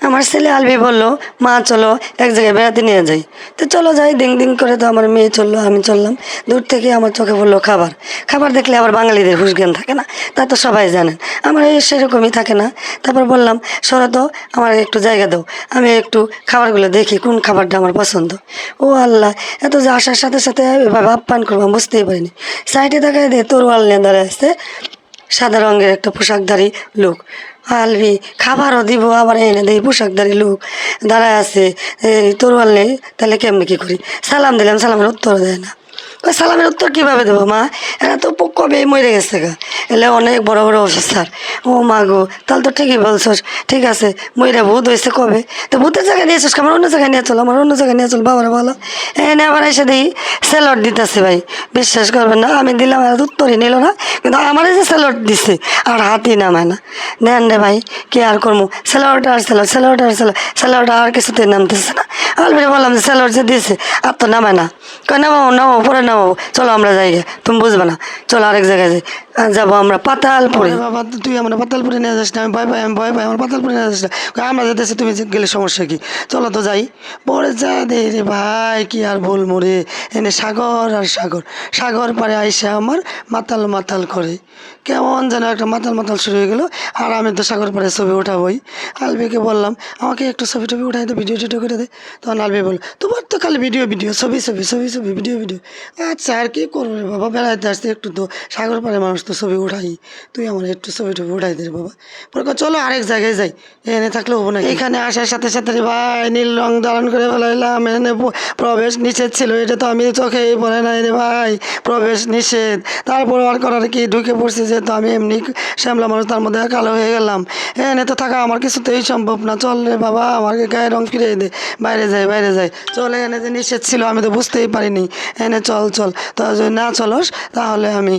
আমার ছেলে আলবি বলল, মা চলো এক জায়গায় বেড়াতে নিয়ে যাই। তো চলো যাই। দিন দিন করে তো আমার মেয়ে চললো, আমি চললাম। দূর থেকে আমার চোখে পড়লো খাবার। খাবার দেখলে আবার বাঙালিদের হুঁশ জ্ঞান থাকে না, তা তো সবাই জানেন। আমার সেরকমই থাকে না। তারপর বললাম, সরো তো, আমার একটু জায়গা দাও, আমি একটু খাবারগুলো দেখি কোন খাবারটা আমার পছন্দ। ও আল্লাহ, এত যে আসার সাথে সাথে এভাবে আপ্যায়ন করবো আমি বুঝতেই পারিনি। সাইডে তাকায় দিয়ে তরোয়াল নিয়ে দাঁড়ায় আসছে সাদা রঙের একটা পোশাকধারী লোক। আলবি খাবারও দিব আবার এনে দেয় পোশাকধারী লোক দাঁড়ায় আছে, এই তরোয়াল নেই। তাহলে কেমনি কী করি? সালাম দিলাম, সালামের উত্তর দেয় না। ওই সালামের উত্তর কীভাবে দেবো মা? এরা তো কবে মরে গেছে গা, এলে অনেক বড় বড় অফিসার। ও মা গো, তাহলে তো ঠিকই বলছস। ঠিক আছে, মইরা ভূত হয়েছে কবে? তো ভূতের জায়গায় নিয়েছিস, আমার অন্য জায়গায় নিয়ে চল, আমার অন্য জায়গায় নিয়ে চল। বাবারা বলো, এনে আবার এসে দিই স্যালড দিতেছে। ভাই বিশ্বাস করবেন না, আমি দিলাম আর উত্তরই নিল না, কিন্তু আমার যে স্যালড দিচ্ছে আর হাতই নামায় না। নেন রে ভাই, কি আর করবো? স্যালড আর স্যালড, স্যালড আর স্যালড, স্যালড আর কিছুতে নামতেছে না। আলবেরে বললাম যে স্যালড যে দিয়েছে আর তো নামায় না। কয় নামাবো নামাবো, পরে নামাবো, চলো আমরা যাই গে, তুমি বুঝবে না, চলো আরেক জায়গায় যাই। যাবো আমরা পাতালপুরে। বাবা তুই আমরা পাতালপুরে নিয়ে যাস না, আমি ভয় পাই, আমি ভয় পাই, আমার পাতালপুরে নিয়ে যাস না। আমরা যেতেছি, তুমি গেলে সমস্যা কি? চলো তো যাই। পরে যা দে রে ভাই, কি আর বলবো রে, এনে সাগর আর সাগর, সাগর পারে আইসে আমার মাতাল মাতাল করে, কেমন যেন একটা মাতাল মাতাল শুরু হয়ে গেলো। আর আমি তো সাগর পাড়ে ছবি উঠাবোই। আলবিকে বললাম, আমাকে একটু ছবি টবি উঠাই দে, ভিডিও টিডিও করে দে। তখন আলবি বলল, তোমার তো খালি ভিডিও ভিডিও, ছবি ছবি, ছবি ছবি, ভিডিও ভিডিও। আচ্ছা আর কি করবো রে বাবা, বেড়াইতে আসতে একটু তো সাগর পাড়ে মানুষ তো ছবি উঠাই, তুই আমার একটু ছবি টবি উঠাই দে রে বাবা। পরে চলো আরেক জায়গায় যাই, এনে থাকলে হবো না। এখানে আসার সাথে সাথে রে ভাই নীল রং ধারণ করে ফেলাইলাম। এনে প্রবেশ নিষেধ ছিল, এটা তো আমি চোখেই পড়ে নাই রে ভাই, প্রবেশ নিষেধ। তারপর আর করার কি, ঢুকে পড়ছি যে, তো আমি এমনি শ্যামলা মানুষ, তার মধ্যে কালো হয়ে গেলাম। এনে তো থাকা আমার কিছুতেই সম্ভব না। চল রে বাবা, আমাকে গায়ে রং ফিরিয়ে দে, বাইরে যাই বাইরে যাই। চল, এনে যে নিষেধ ছিল আমি তো বুঝতেই পারিনি। এনে চল চল, তা যদি না চলস তাহলে আমি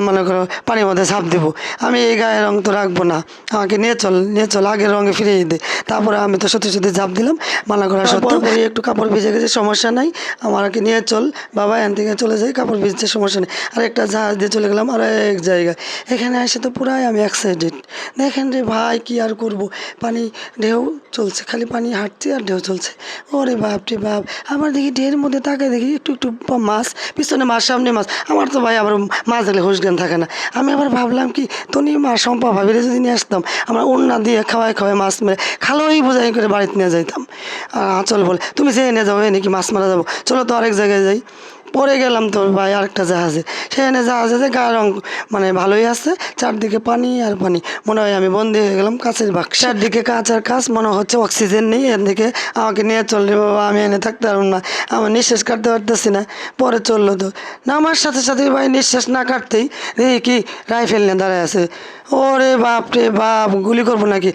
মনে করো পানির মধ্যে ঝাঁপ দেবো। আমি এই গায়ের রং তো রাখবো না, আমাকে নিয়ে চল, নিয়ে চল, আগের রঙে ফিরিয়ে দে। তারপরে আমি তো সত্যি সত্যি ঝাঁপ দিলাম, মানা করা সত্ত্বেও। একটু কাপড় ভিজে গেছে, সমস্যা নাই, আমাকে নিয়ে চল বাবা, এখান থেকে চলে যাই, কাপড় ভিজছে সমস্যা নেই। আর একটা জাহাজ দিয়ে চলে গেলাম আর এক জায়গায়। এখানে এসে তো পুরাই আমি এক্সাইটেড। দেখেন রে ভাই, কি আর করব, পানি ঢেউ চলছে, খালি পানি হাঁটছে আর ঢেউ চলছে। ওরে বাপ রে বাপ, আবার দেখি ঢেউয়ের মধ্যে তাকায় দেখি একটু একটু মাছ, পিছনে মাছ সামনে মাছ। আমার তো ভাই আবার মাছ দেখলে হুঁশ জ্ঞান থাকে না। আমি আবার ভাবলাম কি, তনি মা শম্পা ভাবিরে যদি নিয়ে আসতাম, আমরা ওড়না দিয়ে খাওয়াই খাওয়াই মাছ মেরে খালোই বোঝাই করে বাড়িতে নিয়ে যাইতাম। আর চল বলে, তুমি যে এনে যাবো, নাকি মাছ মারা যাবো, চলো তো আরেক জায়গায় যাই। পরে গেলাম তো ভাই আরেকটা জাহাজে, সেখানে জাহাজে যে গায়ের রং মানে ভালোই আছে, চারদিকে পানি আর পানি, মনে হয় আমি বন্দি হয়ে গেলাম কাঁচের বাক্স। চারদিকে কাঁচ আর কাঁচ, মনে হচ্ছে অক্সিজেন নেই। এর দিকে আমাকে নিয়ে চললে বাবা, আমি এনে থাকতে পারব না, আমার নিঃশ্বাস কাটতে পারতেছি না। পরে চললো তো নামার সাথে সাথে ভাই নিঃশ্বাস না কাটতেই দেখি কি রাইফেল নিয়ে দাঁড়ায় আছে। ওরে বাপ রে বাপ, গুলি করবো নাকি?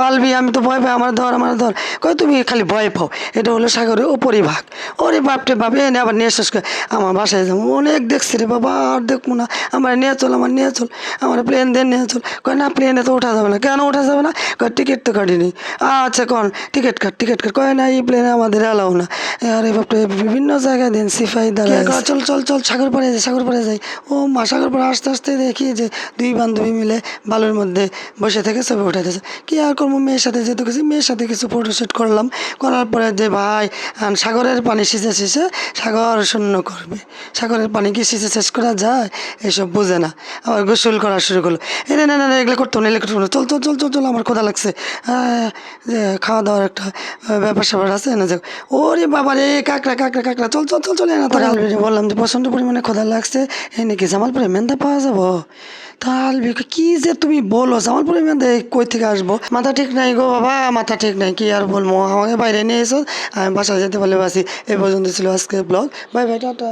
আলবি আমি তো ভয় পাই, আমার ধর আমার ধর। কই তুমি খালি ভয় পাও, এটা হলো সাগরের ওপরই ভাগ। ওরে বাপ রে বাপ, এনে আবার নিঃশ্বাস করে আমার বাসায় যাবো, অনেক দেখছি রে বাবা, আর দেখবো না, আমার নিয়ে চল, আমার নিয়ে চল, আমার প্লেন দিয়ে নিয়ে চল। কয় না, প্লেনে তো ওঠা যাবে না। কেন ওঠা যাবে না? কয় টিকিট তো কাটিনি। আচ্ছা কন টিকিট কাট, টিকিট কাট। কয় না, এই প্লেনে আমাদের অ্যালাউ না। আরে বাপরে, বিভিন্ন জায়গায় দেন সিপাহি দাঁড়ায়। চল চল চল, সাগর পাড়ে যাই, সাগর পাড়ে যাই। ও মা, সাগর পাড়ে আস্তে আস্তে দেখি যে দুই বান্ধবী মিলে বালুর মধ্যে বসে থেকে ছবি উঠাইতেছে। কি আর করবো, মেয়ের সাথে যেহেতু গেছি, মেয়ের সাথে কিছু ফটোশ্যুট করলাম। করার পরে যে ভাই, সাগরের পানি সিঁচে সিঁচে সাগর শূন্য করবে, সাগরের পানি কি সিঁচে শেষ করা যায়? এসব বোঝে না, আবার গোসল করা শুরু করলো। না না না, এগুলো করতো না, এগুলো করতো না, চল চল চল চল চল, আমার ক্ষুধা লাগছে, যে খাওয়া দাওয়ার একটা ব্যাপার স্যাপার আছে, না যাক। ওরে বাবা রে, কাঁকড়া কাঁকড়া কাঁকড়া, চল চল চল চল। না তাহলে আলবিরে বললাম যে প্রচণ্ড পরিমাণে ক্ষুধা লাগছে, এনে কি জামালপুরে মেন্দা পাওয়া যাবো? তা আলবি কি যে তুমি বলো, জামালপুরে মেন্দা কই থেকে আসবো? মাথা ঠিক নাই গো বাবা, মাথা ঠিক নাই, কি আর বলবো, আমাকে বাইরে নিয়ে এসো, আমি বাসায় যেতে পারলে বাসি। এই পর্যন্ত ছিল আজকে ব্লগ। Bye bye, tata.